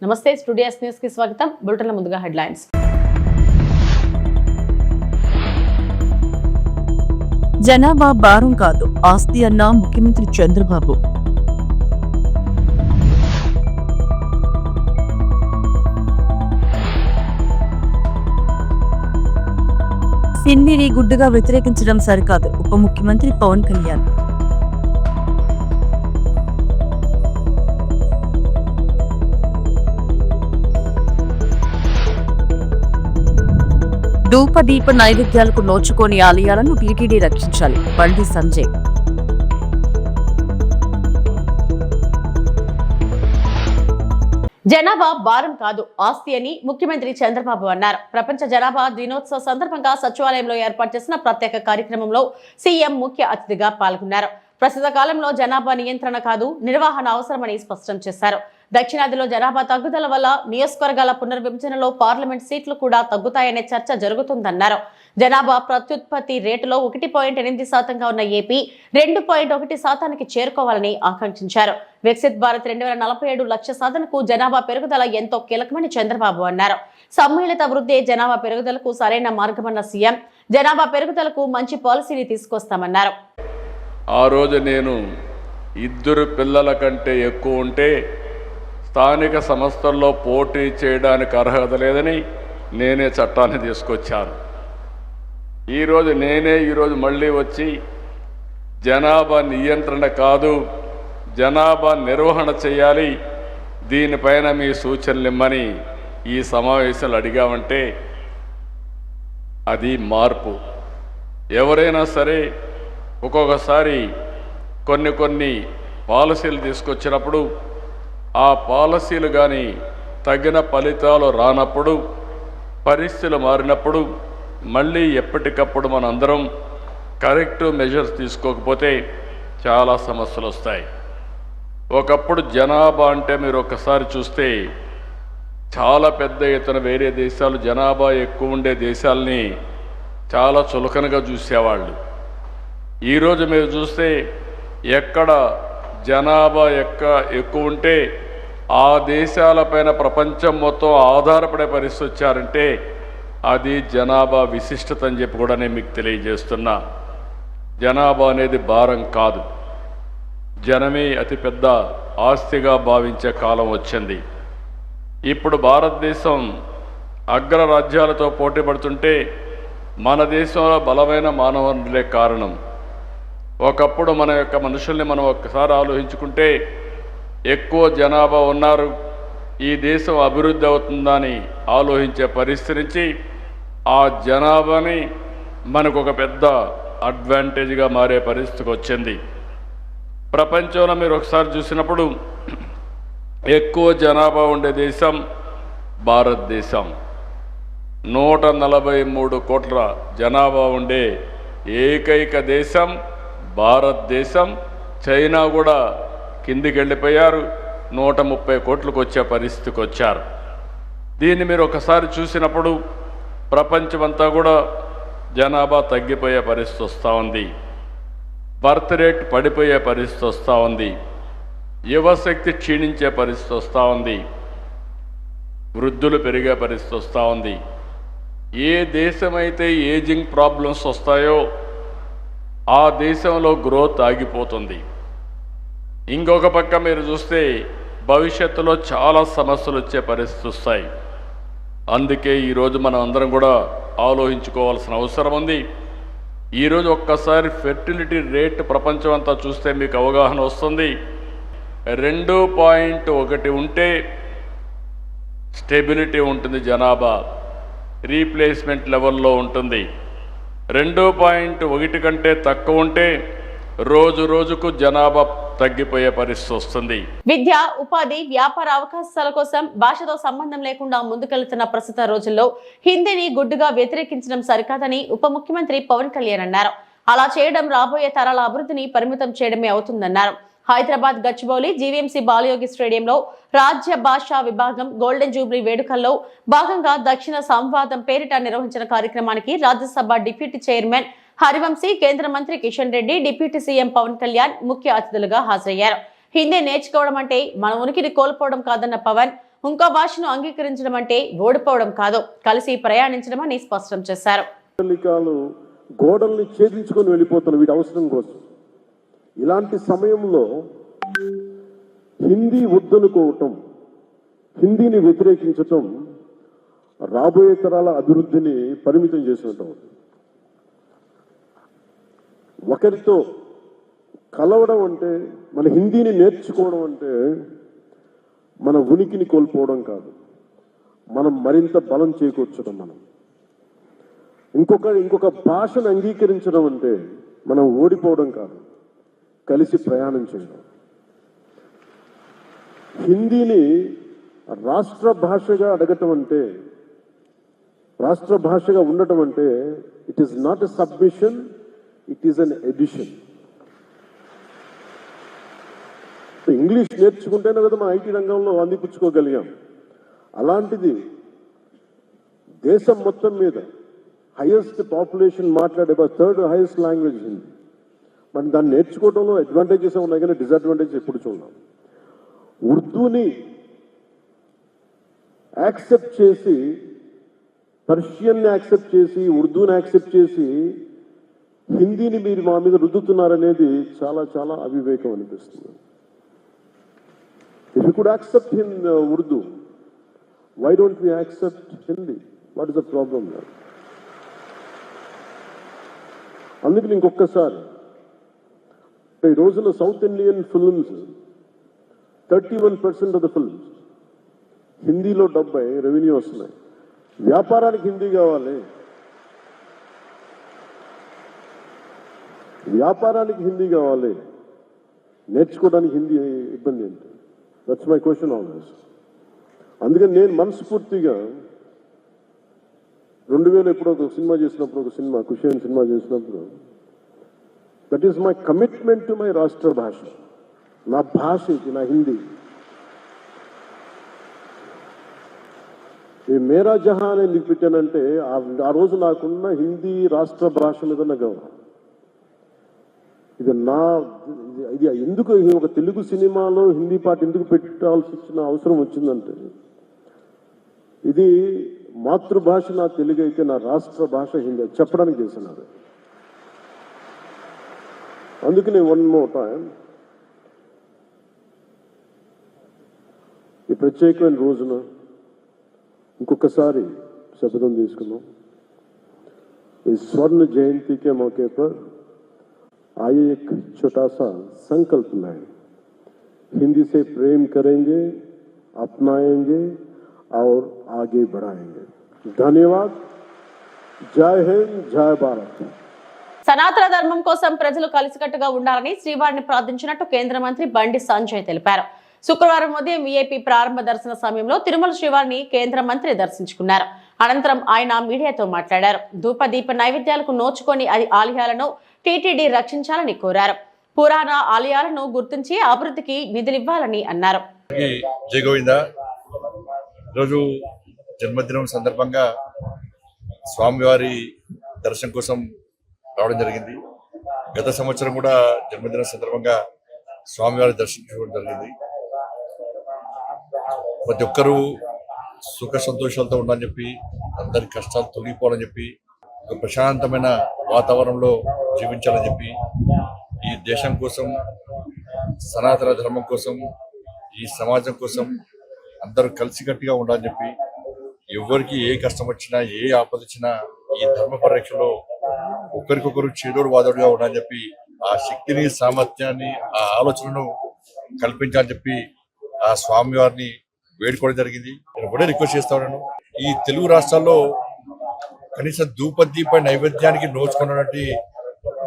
నమస్తే studios news కి స్వాగతం. బులెటిన్ల ముందుగా హెడ్లైన్స్. జనాభా భారం కాదు, ఆస్తి అన్న ముఖ్యమంత్రి చంద్రబాబు. సిన్నిని గుడ్డుగా వ్యతిరేకించడం సరికాదు, ఉప ముఖ్యమంత్రి పవన్ కళ్యాణ్. ధూపదీప నైవేద్యాలకు నోచుకోని ఆలయాలను టీటీడీ రక్షించాలి, బండి సంజయ్. జనాభా భారం కాదు, ఆస్తి అని ముఖ్యమంత్రి చంద్రబాబు అన్నారు. ప్రపంచ జనాభా దినోత్సవ సందర్భంగా సచివాలయంలో ఏర్పాటు చేసిన ప్రత్యేక కార్యక్రమంలో సీఎం ముఖ్య అతిథిగా పాల్గొన్నారు. ప్రస్తుత కాలంలో జనాభా నియంత్రణ కాదు, నిర్వహణ అవసరమని స్పష్టం చేశారు. దక్షిణాదిలో జనాభా తగ్గుదల వల్ల నియోజకవర్గాల పునర్విభజనలో పార్లమెంట్ సీట్లు కూడా తగ్గుతాయనే చర్చ జరుగుతుందన్నారు. జనాభా ప్రత్యుత్పత్తి రేటులో 1.8% ఉన్న ఏపీ 2.1% చేరుకోవాలని ఆకాంక్షించారు. వికసిత్ భారత్ 2047 లక్ష్య సాధనకు జనాభా పెరుగుదల ఎంతో కీలకమని చంద్రబాబు అన్నారు. సమ్మిళిత వృద్ధి జనాభా పెరుగుదలకు సరైన మార్గమన్న సీఎం జనాభా పెరుగుదలకు మంచి పాలసీని తీసుకొస్తామన్నారు. ఆ రోజు నేను 2 పిల్లల కంటే ఎక్కువ ఉంటే స్థానిక సంస్థల్లో పోటీ చేయడానికి అర్హత లేదని నేనే చట్టాన్ని తీసుకొచ్చాను. ఈరోజు మళ్ళీ వచ్చి జనాభా నియంత్రణ కాదు, జనాభా నిర్వహణ చేయాలి, దీనిపైన మీ సూచనలు ఇమ్మని ఈ సమావేశాలు అడిగామంటే అది మార్పు. ఎవరైనా సరే ఒక్కొక్కసారి కొన్ని పాలసీలు తీసుకొచ్చినప్పుడు ఆ పాలసీలు కానీ తగిన ఫలితాలు రానప్పుడు, పరిస్థితులు మారినప్పుడు మళ్ళీ ఎప్పటికప్పుడు మనందరం కరెక్టివ్ మెజర్స్ తీసుకోకపోతే చాలా సమస్యలు వస్తాయి. ఒకప్పుడు జనాభా అంటే మీరు ఒకసారి చూస్తే చాలా పెద్ద ఎత్తున వేరే దేశాలు జనాభా ఎక్కువ ఉండే దేశాలని చాలా చులకనగా చూసేవాళ్ళు. ఈరోజు మీరు చూస్తే ఎక్కడ జనాభా ఎక్కువ ఉంటే ఆ దేశాలపైన ప్రపంచం మొత్తం ఆధారపడే పరిస్థితి వచ్చారంటే అది జనాభా విశిష్టత అని చెప్పి కూడా నేను మీకు తెలియజేస్తున్నా. జనాభా అనేది భారం కాదు, జనమే అతిపెద్ద ఆస్తిగా భావించే కాలం వచ్చింది. ఇప్పుడు భారతదేశం అగ్రరాజ్యాలతో పోటీ పడుతుంటే మన దేశంలో బలమైన మానవ వనరులే కారణం. ఒకప్పుడు మన యొక్క మనుషుల్ని మనం ఒక్కసారి ఆలోచించుకుంటే ఎక్కువ జనాభా ఉన్నారు, ఈ దేశం అభివృద్ధి అవుతుందని ఆలోచించే పరిస్థితి నుంచి ఆ జనాభాని మనకు ఒక పెద్ద అడ్వాంటేజ్గా మారే పరిస్థితికి వచ్చింది. ప్రపంచంలో మీరు ఒకసారి చూసినప్పుడు ఎక్కువ జనాభా ఉండే దేశం భారతదేశం. 143 కోట్ల జనాభా ఉండే ఏకైక దేశం భారతదేశం. చైనా కూడా కిందికి వెళ్ళిపోయారు, 130 కోట్లకు వచ్చే పరిస్థితికి వచ్చారు. దీన్ని మీరు ఒకసారి చూసినప్పుడు ప్రపంచమంతా కూడా జనాభా తగ్గిపోయే పరిస్థితి వస్తూ ఉంది, బర్త్ రేట్ పడిపోయే పరిస్థితి వస్తూ ఉంది, యువశక్తి క్షీణించే పరిస్థితి వస్తూ ఉంది, వృద్ధులు పెరిగే పరిస్థితి వస్తూ ఉంది. ఏ దేశమైతే ఏజింగ్ ప్రాబ్లమ్స్ వస్తాయో ఆ దేశంలో గ్రోత్ ఆగిపోతుంది. ఇంకొక పక్క మీరు చూస్తే భవిష్యత్తులో చాలా సమస్యలు వచ్చే పరిస్థితి వస్తాయి. అందుకే ఈరోజు మనం అందరం కూడా ఆలోచించుకోవాల్సిన అవసరం ఉంది. ఈరోజు ఒక్కసారి ఫెర్టిలిటీ రేట్ ప్రపంచం అంతా చూస్తే మీకు అవగాహన వస్తుంది. 2.1 ఉంటే స్టెబిలిటీ ఉంటుంది, జనాభా రీప్లేస్మెంట్ లెవెల్లో ఉంటుంది. 2.1 కంటే తక్కువ ఉంటే రోజుకు జనాభా తగ్గిపోయే పరిస్థితి వస్తుంది. విద్య, ఉపాధి, వ్యాపార అవకాశాల కోసం భాషతో సంబంధం లేకుండా ముందుకెళ్తున్న ప్రస్తుత రోజుల్లో హిందీని గుడ్డుగా వ్యతిరేకించడం సరికాదని ఉప ముఖ్యమంత్రి పవన్ కళ్యాణ్ అన్నారు. అలా చేయడం రాబోయే తరాల అభివృద్ధిని పరిమితం చేయడమే అవుతుందన్నారు. హైదరాబాద్ గచ్చిబౌలి జీవీఎంసీ బాలయోగి స్టేడియంలో రాజ్య భాషా విభాగం గోల్డెన్ జూబ్లీ వేడుకల్లో భాగంగా దక్షిణ సంవాదం పేరిట నిర్వహించిన కార్యక్రమానికి రాజ్యసభ డిప్యూటీ చైర్మన్ హరివంశీ, కేంద్ర మంత్రి కిషన్ రెడ్డి, డిప్యూటీ సీఎం పవన్ కళ్యాణ్ ముఖ్య అతిథులుగా హాజరయ్యారు. హిందీ నేర్చుకోవడం అంటే మన ఉనికిని కోల్పోవడం కాదన్న పవన్, ఇంకో భాషను అంగీకరించడం అంటే ఓడిపోవడం కాదు, కలిసి ప్రయాణించడం అని స్పష్టం చేశారు. గోడల్ని ఛేదించుకొని వెళ్ళిపోతున్న వీటి అవసరం కోసం ఇలాంటి సమయంలో హిందీ వద్దనుకోవటం, హిందీని వ్యతిరేకించటం రాబోయే తరాల అభివృద్ధిని పరిమితం చేసినట్టు. ఒకరితో కలవడం అంటే, మన హిందీని నేర్చుకోవడం అంటే మన ఉనికిని కోల్పోవడం కాదు, మనం మరింత బలం చేకూర్చడం. మనం ఇంకొక భాషను అంగీకరించడం అంటే మనం ఓడిపోవడం కాదు, కలిసి ప్రయాణం చేయడం. హిందీని రాష్ట్ర భాషగా అడగటం అంటే, రాష్ట్ర భాషగా ఉండటం అంటే it is not a submission, it is an edition. English నేర్చుకుంటేనే కదా మనం ఐటీ రంగంలో అందిపుచ్చుకోగలిగాం. అలాంటిది దేశం మొత్తం మీద హైయెస్ట్ పాపులేషన్ మాట్లాడే థర్డ్ హైయెస్ట్ లాంగ్వేజ్ హిందీ. మనం దాన్ని నేర్చుకోవడంలో అడ్వాంటేజెస్ ఉన్నాయి కానీ డిసడ్వాంటేజెస్ ఎప్పుడు చూడాలి. ఉర్దూని యాక్సెప్ట్ చేసి, పర్షియన్ని యాక్సెప్ట్ చేసి, ఉర్దూని యాక్సెప్ట్ చేసి హిందీని మీరు మా మీద రుద్దుతున్నారనేది చాలా చాలా అవివేకం అనిపిస్తుంది. If you could accept Urdu, why don't we accept Hindi? What is the problem there? అందుకని ఇంకొకసారి ఈ రోజున south Indian films 31% of the films హిందీలో 70 రెవెన్యూ వస్తున్నాయి. వ్యాపారానికి హిందీ కావాలి, వ్యాపారానికి హిందీ కావాలి, నేర్చుకోవడానికి హిందీ ఇబ్బంది ఏంటి? That's my question always. అందుకని నేను మనస్ఫూర్తిగా 2000 ఎప్పుడో ఒక సినిమా చేసినప్పుడు, ఒక సినిమా ఖుషి అయిన సినిమా చేసినప్పుడు, that is my commitment to my రాష్ట్ర భాష, నా భాష ఇది, నా హిందీ. ఈ మేరా జహాన్ ఎందుకు పెట్టానంటే ఆ రోజు నాకున్న హిందీ రాష్ట్ర భాష మీద నా గౌరవం. ఇది ఎందుకు ఒక తెలుగు సినిమాలో హిందీ పాట ఎందుకు పెట్టాల్సి వచ్చిన అవసరం వచ్చిందంటే, ఇది మాతృభాష నా తెలుగు అయితే నా రాష్ట్ర భాష హిందీ చెప్పడానికి చేస్తున్నారు. అందుకనే వన్ మోర్ టైం ఈ ప్రత్యేకమైన రోజున ఇంకొకసారి శపథం తీసుకున్నాం. ఈ స్వర్ణ జయంతికే మौके पर आइए एक छोटा सा संकल्प लाएं, हिंदी से प्रेम करेंगे, अपनाएंगे और आगे बढ़ाएंगे. धन्यवाद. जय हिंद, जय भारत. సనాతన ధర్మం కోసం ప్రజలు కలిసికట్టుగా ఉండాలని శ్రీవారిని ప్రార్థించినట్టు కేంద్ర మంత్రి బండి సంజయ్ తెలిపారు. శుక్రవారం ఉదయం వీఐపీ ప్రారంభ దర్శన సమయంలో తిరుమల శ్రీవారిని కేంద్ర మంత్రి దర్శించుకున్నారు. అనంతరం ఆయన మీడియాతో మాట్లాడారు. ధూపదీప నైవేద్యాలకు నోచుకొని ఆలయాలను టీటీడీ రక్షించాలని కోరారు. పురాణ ఆలయాలను గుర్తించి అభివృద్ధికి నిధులివ్వాలని అన్నారు. జై గోవింద. ఈరోజు జన్మదినం సందర్భంగా స్వామివారి దర్శనం కోసం రావడం జరిగింది. గత సంవత్సరం కూడా జన్మదినం సందర్భంగా స్వామివారి దర్శించుకోవడం జరిగింది. ప్రతి ఒక్కరూ సుఖ సంతోషాలతో ఉండాలని చెప్పి, అందరి కష్టాలు తొలగిపోవాలని చెప్పి, ఒక ప్రశాంతమైన వాతావరణంలో జీవించాలని చెప్పి, ఈ దేశం కోసం, సనాతన ధర్మం కోసం, ఈ సమాజం కోసం అందరూ కలిసికట్టుగా ఉండాలని చెప్పి, ఎవరికి ఏ కష్టం వచ్చినా, ఏ ఆపద వచ్చినా ఈ ధర్మ పరిరక్షలో ఒకరికొకరు చేదోడు వాదోడుగా ఉండాలని చెప్పి, ఆ శక్తిని, సామర్థ్యాన్ని, ఆ ఆలోచనను కల్పించాలని చెప్పి ఆ స్వామివారిని వేడుకోవడం జరిగింది. నేను కూడా రిక్వెస్ట్ చేస్తా ఉన్నాను, ఈ తెలుగు రాష్ట్రాల్లో కనీసం ధూపదీప నైవేద్యానికి నోచుకున్నటువంటి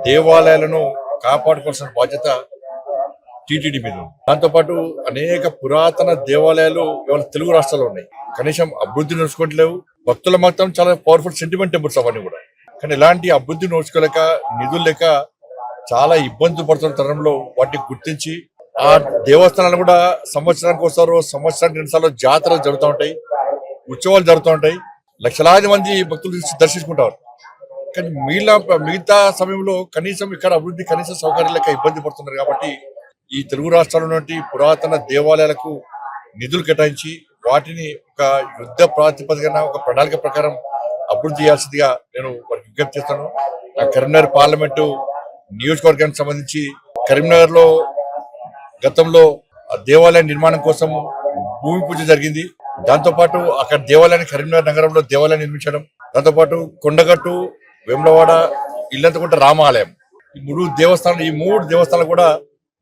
దేవాలయాలను కాపాడుకోవాల్సిన బాధ్యత టీటీడీ మీద. దాంతోపాటు అనేక పురాతన దేవాలయాలు ఇవాళ తెలుగు రాష్ట్రాల్లో ఉన్నాయి. కనీసం అభివృద్ధి నోచుకోవట్లేవు. భక్తుల మాత్రం చాలా పవర్ఫుల్ సెంటిమెంట్ టెంపుల్స్ అవన్నీ కూడా. కానీ ఇలాంటి అభివృద్ధి నోచుకోలేక, నిధులు లేక చాలా ఇబ్బందులు పడుతున్న తరంలో వాటిని గుర్తించి ఆ దేవస్థానాలు కూడా సంవత్సరానికి ఒకసారి, సంవత్సరానికి 2 సార్లు జాతరలు జరుగుతూ ఉంటాయి, ఉత్సవాలు జరుగుతూ ఉంటాయి. లక్షలాది మంది భక్తులు దర్శించుకుంటారు. కానీ మిగతా సమయంలో కనీసం ఇక్కడ అభివృద్ధి, కనీస సౌకర్యాలు లేక ఇబ్బంది పడుతున్నారు. కాబట్టి ఈ తెలుగు రాష్ట్రాల్లో ఉన్నటువంటి పురాతన దేవాలయాలకు నిధులు కేటాయించి వాటిని ఒక యుద్ధ ప్రాతిపదికన ఒక ప్రణాళిక ప్రకారం అభివృద్ధి చేయాల్సిందిగా నేను వారికి విజ్ఞప్తి చేస్తాను. కరీంనగర్ పార్లమెంటు నియోజకవర్గానికి సంబంధించి కరీంనగర్ లో గతంలో దేవాలయ నిర్మాణం కోసం భూమి పూజ జరిగింది. దాంతోపాటు అక్కడ దేవాలయాన్ని కరీంనగర్ నగరంలో దేవాలయం నిర్మించడం, దాంతోపాటు కొండగట్టు, వేములవాడ, ఇల్లంతకుంట రామాలయం, ఈ మూడు దేవస్థానాలు కూడా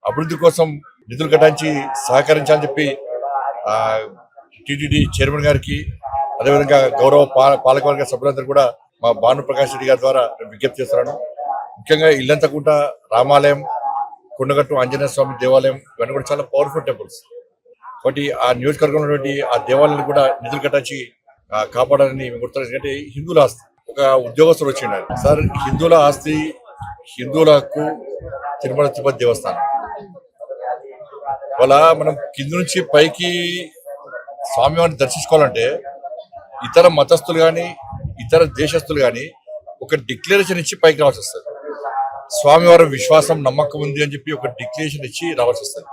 అభివృద్ధి కోసం నిధులు కేటాయించి సహకరించాలని చెప్పి టీటీడీ చైర్మన్ గారికి, అదేవిధంగా గౌరవ పాలకవర్గ సభ్యులందరూ కూడా మా భానుప్రకాష్ రెడ్డి గారి ద్వారా నేను విజ్ఞప్తి చేస్తున్నాను. ముఖ్యంగా ఇల్లంతకుంట రామాలయం, కొండగట్టు ఆంజనేయ స్వామి దేవాలయం ఇవన్నీ కూడా చాలా పవర్ఫుల్ టెంపుల్స్. కాబట్టి ఆ నియోజకవర్గంలో ఉన్నటువంటి ఆ దేవాలయాన్ని కూడా నిధులు కట్టించి కాపాడాలని మేము కోరుతున్నాం. ఎందుకంటే హిందువుల ఆస్తి. ఒక ఉద్యోగస్తులు వచ్చిండారు, సార్ హిందువుల ఆస్తి, హిందువుల హక్కు తిరుమల తిరుపతి దేవస్థానం. వాళ్ళ మనం కింద నుంచి పైకి స్వామివారిని దర్శించుకోవాలంటే ఇతర మతస్థులు కానీ ఇతర దేశస్తులు కానీ ఒక డిక్లరేషన్ ఇచ్చి పైకి రావాల్సి వస్తుంది. స్వామివారి విశ్వాసం నమ్మకం ఉంది అని చెప్పి ఒక డిక్లరేషన్ ఇచ్చి రావాల్సి వస్తుంది.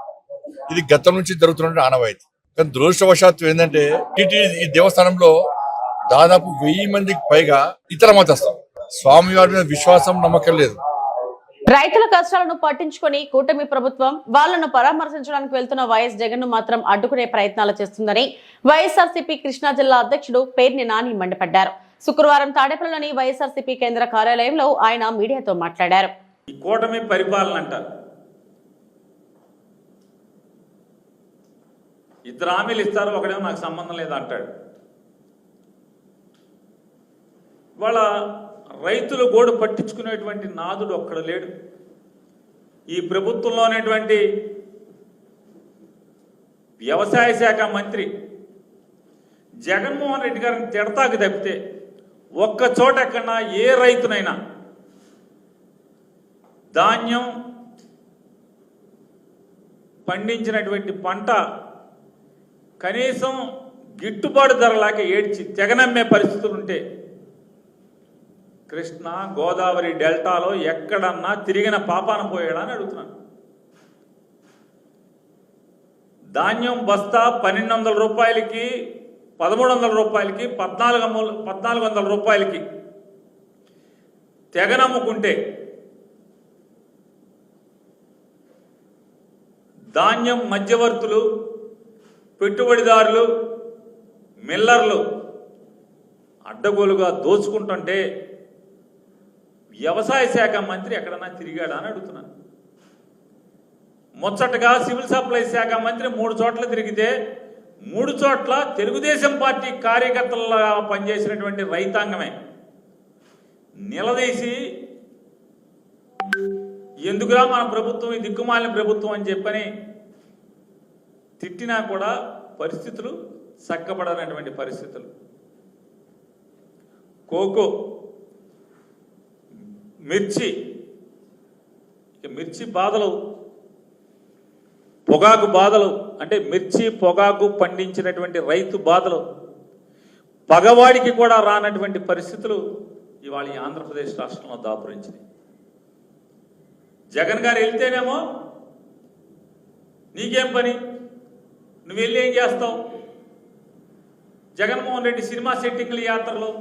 ఇది గతం నుంచి జరుగుతున్న ఆనవాయితీ. కానీ దురదృష్టవశాత్తు ఏంటంటే ఈ దేవస్థానంలో దాదాపు 1000 మందికి పైగా ఇతర మతస్థులు. స్వామివారి మీద విశ్వాసం నమ్మకం లేదు. రైతుల కష్టాలను పట్టించుకొని కూటమి ప్రభుత్వం వాళ్లను పరామర్శించడానికి వెళ్తున్న వైఎస్ జగన్ ను మాత్రం అడ్డుకునే ప్రయత్నాలు చేస్తుందని వైఎస్ఆర్సీపీ కృష్ణా జిల్లా అధ్యక్షుడు పేర్ని నాని మండిపడ్డారు. శుక్రవారం తాడేపల్లిలోని వైఎస్ఆర్సీపీ కేంద్ర కార్యాలయంలో ఆయన మీడియాతో మాట్లాడారు. ఈ కూటమి పరిపాలన అంటారు. ఇద్దరు హామీలు ఇస్తారు, ఒకడేమో నాకు సంబంధం లేదు అంటాడు. వాళ్ళ రైతులు గోడు పట్టించుకునేటువంటి నాదుడు ఒక్కడ లేడు. ఈ ప్రభుత్వంలో ఉన్నటువంటి వ్యవసాయ శాఖ మంత్రి జగన్మోహన్ రెడ్డి గారిని తిడతాకు తప్పితే ఒక్క చోట ఎక్కడన్నా ఏ రైతునైనా ధాన్యం పండించినటువంటి పంట కనీసం గిట్టుబాటు ధర లేక ఏడ్చి తెగనమ్మే పరిస్థితులు ఉంటే కృష్ణా గోదావరి డెల్టాలో ఎక్కడన్నా తిరిగిన పాపాన పోయాడా అని అడుగుతున్నాను. ధాన్యం బస్తా 1200 రూపాయలకి, 1300 రూపాయలకి, 1400 రూపాయలకి తెగనమ్ముకుంటే ధాన్యం మధ్యవర్తులు, పెట్టుబడిదారులు, మిల్లర్లు అడ్డగోలుగా దోచుకుంటుంటే వ్యవసాయ శాఖ మంత్రి ఎక్కడన్నా తిరిగాడా అని అడుగుతున్నాను. ముచ్చటగా సివిల్ సప్లైస్ శాఖ మంత్రి 3 చోట్ల తిరిగితే 3 చోట్ల తెలుగుదేశం పార్టీ కార్యకర్తలుగా పనిచేసినటువంటి రైతాంగమే నిలదీసి ఎందుకురా మన ప్రభుత్వం ఈ దిక్కుమాలిన ప్రభుత్వం అని చెప్పని తిట్టినా కూడా పరిస్థితులు చక్కబడనటువంటి పరిస్థితులు. కోకో, మిర్చి బాధలు, పొగాకు బాధలు, అంటే మిర్చి పొగాకు పండించినటువంటి రైతు బాధలు పగవాడికి కూడా రానటువంటి పరిస్థితులు ఇవాళ ఈ ఆంధ్రప్రదేశ్ రాష్ట్రంలో దాపురించినాయి. జగన్ గారు వెళ్తేనేమో నీకేం పని, నువ్వు వెళ్ళి ఏం చేస్తావు? జగన్మోహన్ రెడ్డి సినిమా సెట్టింగ్ల యాత్రలో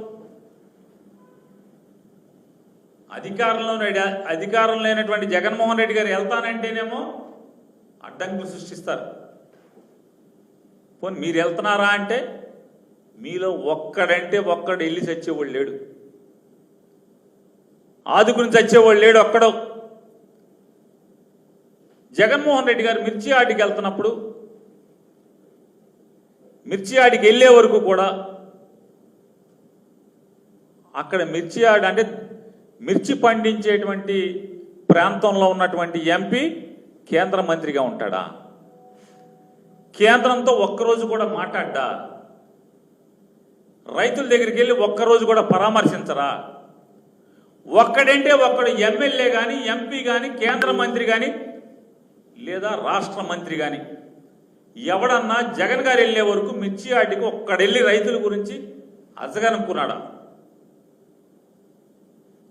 అధికారం లేనటువంటి జగన్మోహన్ రెడ్డి గారు వెళ్తానంటేనేమో అడ్డంకులు సృష్టిస్తారు. పోనీ మీరు వెళ్తున్నారా అంటే మీలో ఒక్కడంటే ఒక్కడు వెళ్ళి చచ్చేవాళ్ళు లేడు, ఆదుకుని చచ్చేవాళ్ళు లేడు ఒక్కడో. జగన్మోహన్ రెడ్డి గారు మిర్చి ఆడికి వెళ్తున్నప్పుడు, మిర్చి ఆడికి వెళ్ళే వరకు కూడా అక్కడ మిర్చి ఆడి అంటే మిర్చి పండించేటువంటి ప్రాంతంలో ఉన్నటువంటి ఎంపీ కేంద్ర మంత్రిగా ఉంటాడా? కేంద్రంతో ఒక్కరోజు కూడా మాట్లాడ్డా? రైతుల దగ్గరికి వెళ్ళి ఒక్కరోజు కూడా పరామర్శించరా? ఒక్కడంటే ఒక్కడు ఎమ్మెల్యే కానీ, ఎంపీ కానీ, కేంద్ర మంత్రి కానీ, లేదా రాష్ట్ర మంత్రి కానీ ఎవడన్నా జగన్ గారు వెళ్ళే వరకు మిర్చి ఆటికి ఒక్కడెళ్ళి రైతుల గురించి అజగనుకున్నాడా?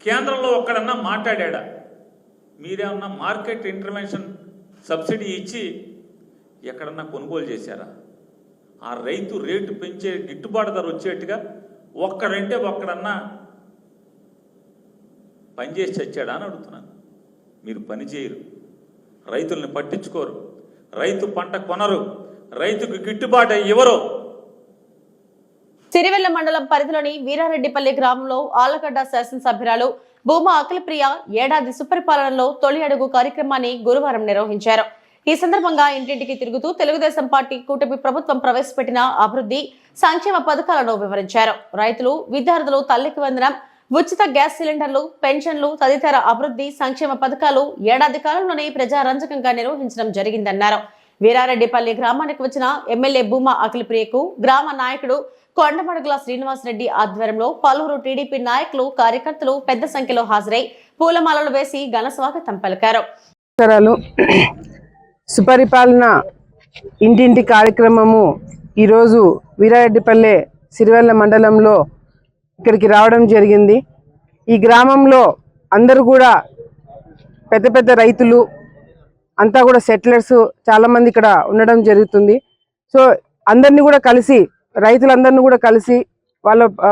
కేంద్రంలో ఒక్కడన్నా మాట్లాడా? మీరేమన్నా మార్కెట్ ఇంటర్వెన్షన్ సబ్సిడీ ఇచ్చి ఎక్కడన్నా కొనుగోలు చేశారా? ఆ రైతు రేటు పెంచే గిట్టుబాటు ధర వచ్చేట్టుగా ఒక్కడంటే ఒక్కడన్నా పనిచేసి చచ్చాడా అని అడుగుతున్నాను. మీరు పని చేయరు, రైతుల్ని పట్టించుకోరు, రైతు పంట కొనరు, రైతుకు గిట్టుబాటు ఇవ్వరు. సిరివెల్ల మండలం పరిధిలోని వీరారెడ్డిపల్లి గ్రామంలో ఆలగడ్డ శాసనసభ్యురాలు భూమా అఖిలప్రియ ఏడాది సుపరిపాలనలో తొలి అడుగు కార్యక్రమాన్ని గురువారం నిర్వహించారు. ఈ సందర్భంగా ఇంటింటికి తిరుగుతూ తెలుగుదేశం పార్టీ కూటమి ప్రభుత్వం ప్రవేశపెట్టిన అభివృద్ధి సంక్షేమ పథకాలను వివరించారు. రైతులు, విద్యార్థులు తల్లికి వందనం, ఉచిత గ్యాస్ సిలిండర్లు, పెన్షన్లు తదితర అభివృద్ధి సంక్షేమ పథకాలు ఏడాది కాలంలోనే ప్రజారంజకంగా నిర్వహించడం జరిగిందన్నారు. వీరారెడ్డిపల్లి గ్రామానికి వచ్చిన ఎమ్మెల్యే భూమా అఖిలప్రియకు గ్రామ నాయకుడు కొండమడుగుల శ్రీనివాసరెడ్డి ఆధ్వర్యంలో పలువురు టీడీపీ నాయకులు, కార్యకర్తలు పెద్ద సంఖ్యలో హాజరై పూలమాలలు వేసి ఘన స్వాగతం పలికారు. సుపరిపాలన ఇంటింటి కార్యక్రమము ఈరోజు వీరారెడ్డిపల్లె సిరివెల్ల మండలంలో ఇక్కడికి రావడం జరిగింది. ఈ గ్రామంలో అందరూ కూడా పెద్ద పెద్ద రైతులు అంతా కూడా సెటిలర్స్ చాలామంది ఇక్కడ ఉండడం జరుగుతుంది. సో అందరినీ కూడా కలిసి, రైతులందరినీ కూడా కలిసి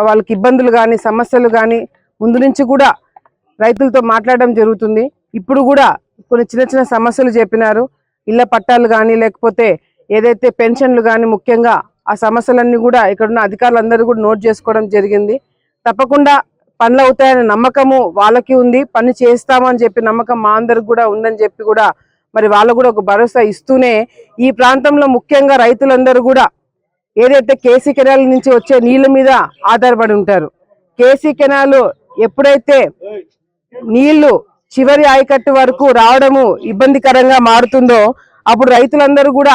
వాళ్ళకి ఇబ్బందులు కానీ సమస్యలు కానీ ముందు నుంచి కూడా రైతులతో మాట్లాడడం జరుగుతుంది. ఇప్పుడు కూడా కొన్ని చిన్న చిన్న సమస్యలు చెప్పినారు. ఇళ్ల పట్టాలు కానీ లేకపోతే ఏదైతే పెన్షన్లు కానీ, ముఖ్యంగా ఆ సమస్యలన్నీ కూడా ఇక్కడున్న అధికారులందరూ కూడా నోట్ చేసుకోవడం జరిగింది. తప్పకుండా పనులు అవుతాయనే నమ్మకము వాళ్ళకి ఉంది, పని చేస్తామని చెప్పి నమ్మకం మా అందరికి కూడా ఉందని చెప్పి కూడా మరి వాళ్ళు కూడా ఒక భరోసా ఇస్తూనే ఈ ప్రాంతంలో ముఖ్యంగా రైతులందరూ కూడా ఏదైతే కేసీ కెనాల్ నుంచి వచ్చే నీళ్ళ మీద ఆధారపడి ఉంటారు. కేసీ కెనాల్ ఎప్పుడైతే నీళ్లు చివరి ఆయకట్టు వరకు రావడము ఇబ్బందికరంగా మారుతుందో అప్పుడు రైతులందరూ కూడా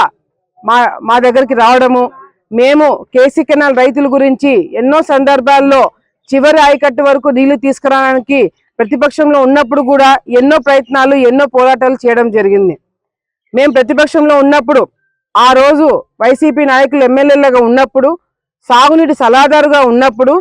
మా దగ్గరికి రావడము, మేము కేసీ కెనాల్ రైతుల గురించి ఎన్నో సందర్భాల్లో చివరి ఆయకట్టు వరకు నీళ్లు తీసుకురావడానికి ప్రతిపక్షంలో ఉన్నప్పుడు కూడా ఎన్నో ప్రయత్నాలు, ఎన్నో పోరాటాలు చేయడం జరిగింది. మేము ప్రతిపక్షంలో ఉన్నప్పుడు, ఆ రోజు వైసీపీ నాయకులు ఎమ్మెల్యేలుగా ఉన్నప్పుడు, సాగునీటి సలహాదారుగా ఉన్నప్పుడు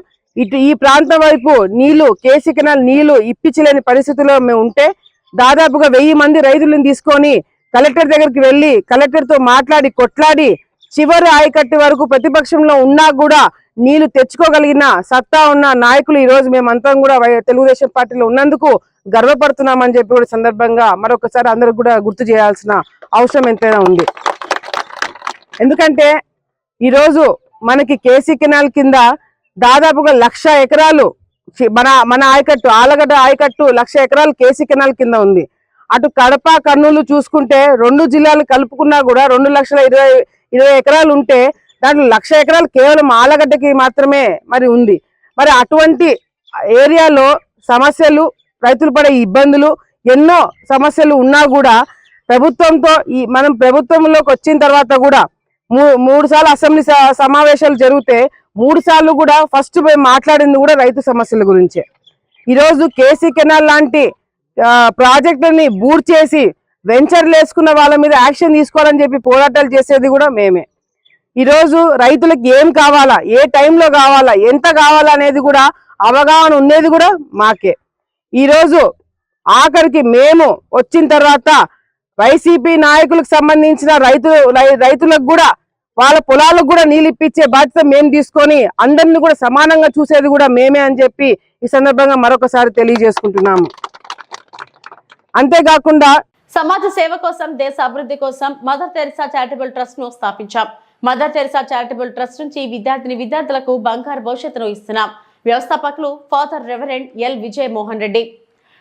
ఈ ప్రాంతం వైపు నీళ్లు, కేసీ కెనాల్ నీళ్లు ఇప్పించలేని పరిస్థితిలో మేము ఉంటే దాదాపుగా 1000 మంది రైతులను తీసుకొని కలెక్టర్ దగ్గరికి వెళ్ళి కలెక్టర్తో మాట్లాడి కొట్లాడి చివరి ఆయకట్టు వరకు ప్రతిపక్షంలో ఉన్నా కూడా నీళ్లు తెచ్చుకోగలిగిన సత్తా ఉన్న నాయకులు ఈ రోజు మేమంతా కూడా తెలుగుదేశం పార్టీలో ఉన్నందుకు గర్వపడుతున్నామని చెప్పి కూడా సందర్భంగా మరొకసారి అందరికి కూడా గుర్తు చేయాల్సిన అవసరం ఎంతైనా ఉంది. ఎందుకంటే ఈరోజు మనకి కేసీ కెనాల్ కింద దాదాపుగా 1,00,000 ఎకరాలు మన ఆయకట్టు, ఆలగడ్డ ఆయకట్టు 1,00,000 ఎకరాలు కేసీ కెనాల్ కింద ఉంది. అటు కడప, కర్నూలు చూసుకుంటే 2 జిల్లాలు కలుపుకున్నా కూడా 2,20,000 ఎకరాలు ఉంటే దాంట్లో 1,00,000 ఎకరాలు కేవలం ఆలగడ్డకి మాత్రమే మరి ఉంది. మరి అటువంటి ఏరియాలో సమస్యలు, రైతులు పడే ఇబ్బందులు, ఎన్నో సమస్యలు ఉన్నా కూడా ప్రభుత్వంతో మనం ప్రభుత్వంలోకి వచ్చిన తర్వాత కూడా 3 సార్లు అసెంబ్లీ సమావేశాలు జరిగితే 3 సార్లు కూడా ఫస్ట్ పోయి మాట్లాడింది కూడా రైతు సమస్యల గురించే. ఈరోజు కేసీ కెనాల్ లాంటి ప్రాజెక్టుని బూర్ చేసి వెంచర్లు వేసుకున్న వాళ్ళ మీద యాక్షన్ తీసుకోవాలని చెప్పి పోరాటాలు చేసేది కూడా మేమే. ఈరోజు రైతులకు ఏం కావాలా, ఏ టైంలో కావాలా, ఎంత కావాలా అనేది కూడా అవగాహన ఉండేది కూడా మాకే. ఈరోజు ఆఖరికి మేము వచ్చిన తర్వాత వైసీపీ నాయకులకు సంబంధించిన రైతులకు కూడా వాళ్ళ పొలాలకు కూడా నీళ్ళు ఇప్పించే బాధ్యత మేము తీసుకొని అందరిని కూడా సమానంగా చూసేది కూడా మేమే అని చెప్పి ఈ సందర్భంగా మరొకసారి తెలియజేసుకుంటున్నాము. అంతేకాకుండా సమాజ సేవ కోసం, దేశ అభివృద్ధి కోసం మదర్ తెరిసా చారిటబుల్ ట్రస్ట్ ను స్థాపించాం. మదర్ తెరిసా చారిటబుల్ ట్రస్ట్ నుంచి విద్యార్థులకు బంగారు భవిష్యత్తును ఇస్తున్నాం. వ్యవస్థాపకులు father reverend L Vijayamohan Reddy.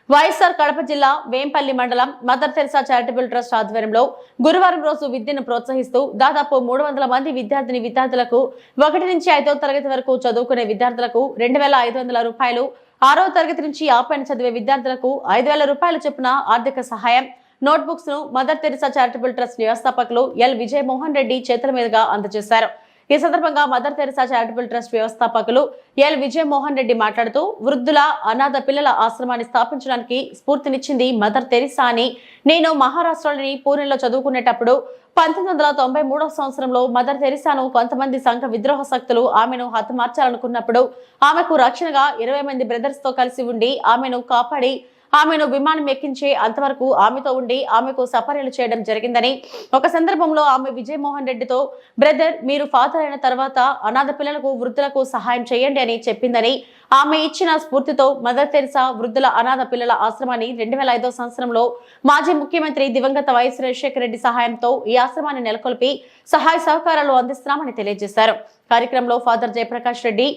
YSR Kadapa జిల్లా వేంపల్లి మండలం మదర్ తెరిసా చారిటబుల్ ట్రస్ట్ ఆధ్వర్యంలో గురువారం రోజు విద్యను ప్రోత్సహిస్తూ దాదాపు 300 మంది విద్యార్థులకు 1 నుంచి 5వ తరగతి వరకు చదువుకునే విద్యార్థులకు 2,500 రూపాయలు, 6వ తరగతి నుంచి ఆపైన చదివే విద్యార్థులకు 5,000 రూపాయల చొప్పున ఆర్థిక సహాయం, నోట్బుక్స్ ను మదర్ తెరిసా చారిటబుల్ ట్రస్ట్ వ్యవస్థాపకులు ఎల్ విజయమోహన్ రెడ్డి చేతుల మీదుగా అందజేశారు. ఈ సందర్భంగా మదర్ తెరిసా చారిటబుల్ ట్రస్ట్ వ్యవస్థాపకులు ఎల్ విజయమోహన్ రెడ్డి మాట్లాడుతూ వృద్ధుల, అనాథ పిల్లల ఆశ్రమాన్ని స్థాపించడానికి స్ఫూర్తినిచ్చింది మదర్ తెరిసా అని, నేను మహారాష్ట్రలోని పూణేలో చదువుకునేటప్పుడు 1993వ సంవత్సరంలో మదర్ తెరిసాను కొంతమంది సంఘ విద్రోహ శక్తులు ఆమెను హతమార్చాలనుకున్నప్పుడు ఆమెకు రక్షణగా 20 మంది బ్రదర్స్ తో కలిసి ఉండి ఆమెను కాపాడి ఆమెను విమానం ఎక్కించే అంతవరకు ఆమెతో ఉండి ఆమెకు సపర్యలు చేయడం జరిగిందని, ఒక సందర్భంలో ఆమె విజయమోహన్ రెడ్డితో బ్రదర్ మీరు ఫాదర్ అయిన తర్వాత అనాథ పిల్లలకు వృద్ధులకు సహాయం చేయండి అని చెప్పిందని, ఆమె ఇచ్చిన స్ఫూర్తితో మదర్ తెరిసా వృద్ధుల అనాథ పిల్లల ఆశ్రమాన్ని 2005 సంవత్సరంలో మాజీ ముఖ్యమంత్రి దివంగత వైఎస్ రాజశేఖర రెడ్డి సహాయంతో ఈ ఆశ్రమాన్ని నెలకొల్పి సహాయ సహకారాలు అందిస్తున్నామని తెలియజేశారు. కార్యక్రమంలో ఫాదర్ జయప్రకాష్ రెడ్డి,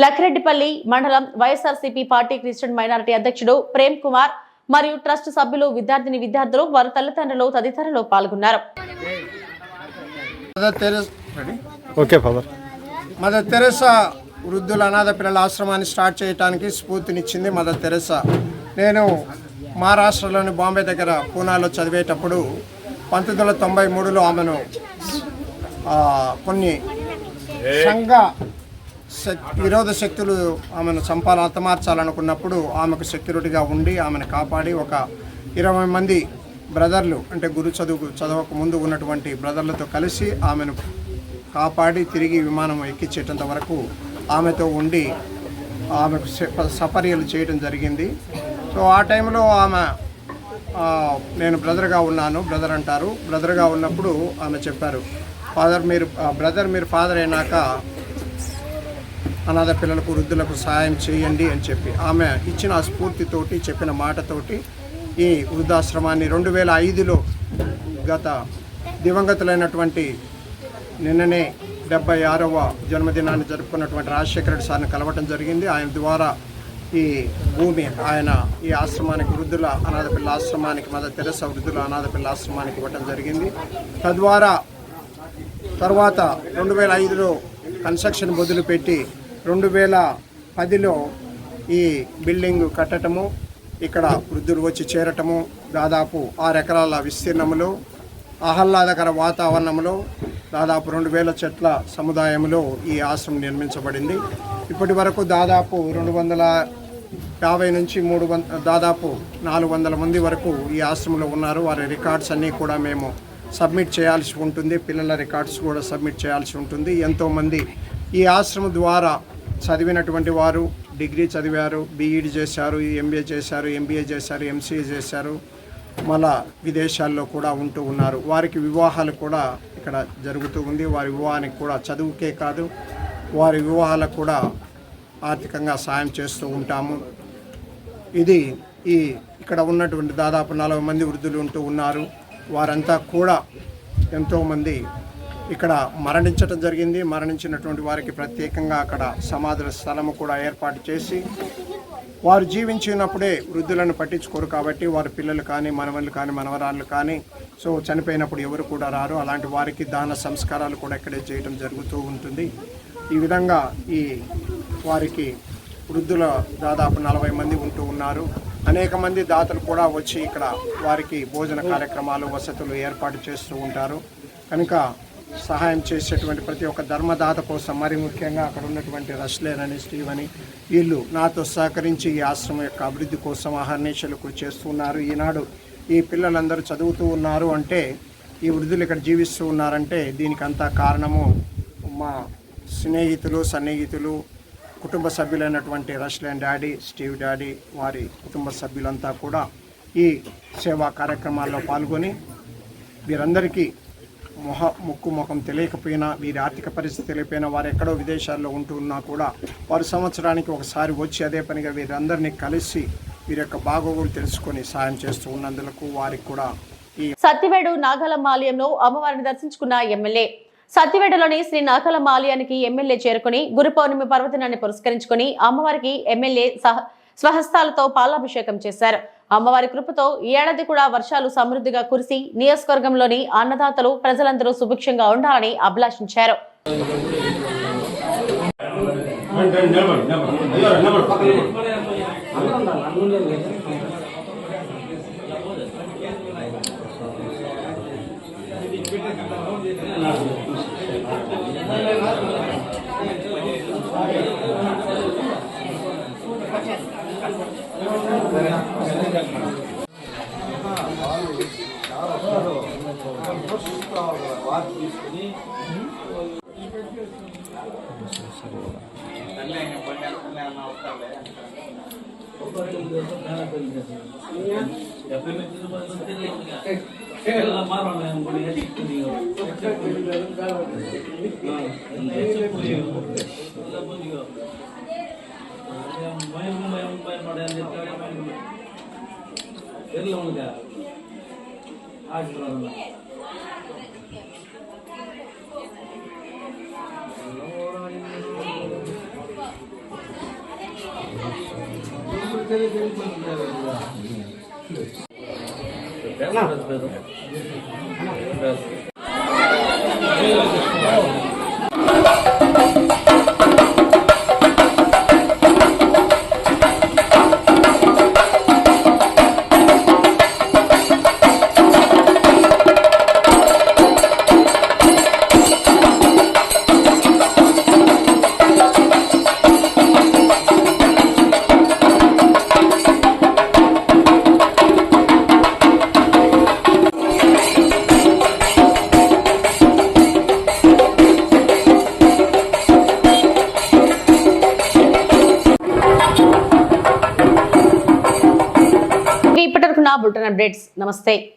లక్రెడ్డిపల్లి మండలం వైఎస్ఆర్సీపీ పార్టీ క్రిస్టియన్ మైనారిటీ అధ్యక్షుడు ప్రేమ్ కుమార్ మరియు ట్రస్ట్ సభ్యులు, విద్యార్థులు, వారి తల్లిదండ్రులు తదితరులు పాల్గొన్నారు. మదర్ తెరెసా వృద్ధుల అనాథ పిల్లల ఆశ్రమాన్ని స్టార్ట్ చేయడానికి స్ఫూర్తినిచ్చింది మదర్ తెరెసా. నేను మహారాష్ట్రలోని బాంబే దగ్గర పూనాలో చదివేటప్పుడు 1993లో ఆమెను కొన్ని సంఘ విరోధ శక్తులు ఆమెను హతమార్చాలనుకున్నప్పుడు ఆమెకు సెక్యూరిటీగా ఉండి ఆమెను కాపాడి ఒక 20 మంది బ్రదర్లు, అంటే గురు చదవక ముందు ఉన్నటువంటి బ్రదర్లతో కలిసి ఆమెను కాపాడి తిరిగి విమానం ఎక్కించేటంత వరకు ఆమెతో ఉండి ఆమెకు సపర్యలు చేయడం జరిగింది. సో ఆ టైంలో ఆమె నేను బ్రదర్గా ఉన్నాను, బ్రదర్గా ఉన్నప్పుడు ఆమె చెప్పారు, బ్రదర్ మీరు ఫాదర్ అయినాక అనాథ పిల్లలకు వృద్ధులకు సహాయం చేయండి అని చెప్పి ఆమె ఇచ్చిన స్ఫూర్తితోటి చెప్పిన మాటతోటి ఈ వృద్ధాశ్రమాన్ని 2005లో గత దివంగతులైనటువంటి నిన్ననే 76వ జన్మదినాన్ని జరుపుకున్నటువంటి రాజశేఖర రెడ్డి సార్ని కలవటం జరిగింది. ఆయన ద్వారా ఈ భూమి ఆయన ఈ ఆశ్రమానికి వృద్ధుల అనాథ పిల్లల ఆశ్రమానికి మదర్ తెరెసా వృద్ధుల అనాథ పిల్లల ఆశ్రమానికి ఇవ్వటం జరిగింది. తద్వారా తర్వాత 2005లో కన్స్ట్రక్షన్ మొదలుపెట్టి 2010లో ఈ బిల్డింగ్ కట్టడము, ఇక్కడ వృద్ధులు వచ్చి చేరటము, దాదాపు 6 ఎకరాల విస్తీర్ణంలో ఆహ్లాదకర వాతావరణంలో దాదాపు 2000 చెట్ల సముదాయంలో ఈ ఆశ్రమం నిర్మించబడింది. ఇప్పటి వరకు దాదాపు 250 నుంచి 300 దాదాపు 400 మంది వరకు ఈ ఆశ్రమంలో ఉన్నారు. వారి రికార్డ్స్ అన్నీ కూడా మేము సబ్మిట్ చేయాల్సి ఉంటుంది, పిల్లల రికార్డ్స్ కూడా సబ్మిట్ చేయాల్సి ఉంటుంది. ఎంతోమంది ఈ ఆశ్రమం ద్వారా చదివినటువంటి వారు డిగ్రీ చదివారు, బీఈడి చేశారు, ఎంబీఏ చేశారు, ఎంబీఏ చేశారు, ఎంసీఏ చేశారు, మళ్ళా విదేశాల్లో కూడా ఉంటూ ఉన్నారు. వారికి వివాహాలు కూడా ఇక్కడ జరుగుతూ ఉంది. వారి వివాహానికి కూడా చదువుకే కాదు, వారి వివాహాలకు కూడా ఆర్థికంగా సాయం చేస్తూ ఉంటాము. ఇది ఇక్కడ ఉన్నటువంటి దాదాపు 40 మంది వృద్ధులు ఉంటూ ఉన్నారు. వారంతా కూడా ఎంతోమంది ఇక్కడ మరణించడం జరిగింది. మరణించినటువంటి వారికి ప్రత్యేకంగా అక్కడ సమాధుల స్థలము కూడా ఏర్పాటు చేసి, వారు జీవించినప్పుడే వృద్ధులను పట్టించుకోరు కాబట్టి వారి పిల్లలు కానీ మనవళ్ళు కానీ మనవరాళ్ళు కానీ సో చనిపోయినప్పుడు ఎవరు కూడా రారు. అలాంటి వారికి దాన సంస్కారాలు కూడా ఇక్కడే చేయడం జరుగుతూ ఉంటుంది. ఈ విధంగా ఈ వారికి వృద్ధుల దాదాపు 40 మంది ఉంటూ ఉన్నారు. అనేక మంది దాతలు కూడా వచ్చి ఇక్కడ వారికి భోజన కార్యక్రమాలు, వసతులు ఏర్పాటు చేస్తూ ఉంటారు. కనుక సహాయం చేసేటువంటి ప్రతి ఒక్క ధర్మదాత కోసం, మరి ముఖ్యంగా అక్కడ ఉన్నటువంటి రష్లేన్ అని, స్టీవ్ అని, వీళ్ళు నాతో సహకరించి ఈ ఆశ్రమం యొక్క అభివృద్ధి కోసం అహర్నిశలు కృషి చేస్తున్నారు. ఈనాడు ఈ పిల్లలందరూ చదువుతూ ఉన్నారు అంటే, ఈ వృద్ధులు ఇక్కడ జీవిస్తూ ఉన్నారంటే దీనికి అంతా కారణము మా స్నేహితులు, సన్నిహితులు, కుటుంబ సభ్యులైనటువంటి రష్లేన్ డాడీ, స్టీవ్ డాడీ, వారి కుటుంబ సభ్యులంతా కూడా ఈ సేవా కార్యక్రమాల్లో పాల్గొని వీరందరికీ ముఖం తెలియకపోయినా, వీరి ఆర్థిక పరిస్థితి తెలియకపోయినా, వారు ఎక్కడో విదేశాల్లో ఉంటూ ఉన్నా కూడా వారు సంవత్సరానికి ఒకసారి వచ్చి అదే పనిగా వీరందరినీ కలిసి వీరి యొక్క బాగోగులు తెలుసుకొని సాయం చేస్తూ ఉన్నందుకు వారికి కూడా ఈ సత్తివేడు నాగలమ్మ ఆలయంలో అమ్మవారిని దర్శించుకున్న ఎమ్మెల్యే. సత్తివేడులోని శ్రీ నాగలమ్మ ఆలయానికి ఎమ్మెల్యే చేరుకుని గురు పౌర్ణమి పర్వదినాన్ని పురస్కరించుకుని అమ్మవారికి ఎమ్మెల్యే స్వహస్తాలతో పాలాభిషేకం చేశారు. అమ్మవారి కృపతో ఈ ఏడాది కూడా వర్షాలు సమృద్ధిగా కురిసి నియోజకవర్గంలోని అన్నదాతలు ప్రజలందరూ సుభిక్షంగా ఉండాలని అభిలాషించారు. ఇప్పటివరకు నా బులెటిన్ అప్డేట్స్. నమస్తే.